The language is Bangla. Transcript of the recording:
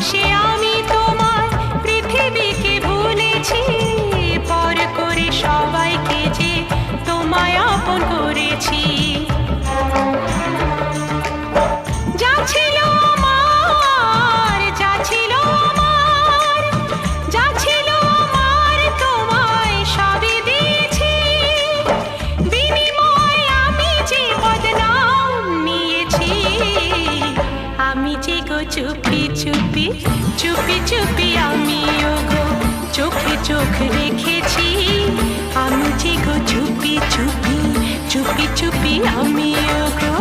এসে আমি তোমার পৃথিবীকে ভুলেছি, পর করে সবাইকে যে তোমায় আপন করেছি। যা ছিল আমার, যা ছিল আমার, যা ছিল আমার তোমায় সবই দিয়েছি। বিনিময়ে আমি যে বদনাম নিয়েছি, আমি যে গো চুপি চুপি চুপি চুপি আমিও গো চোখে চোখ রেখেছি। আমি যে গো চুপি চুপি চুপি চুপি আমিও গো।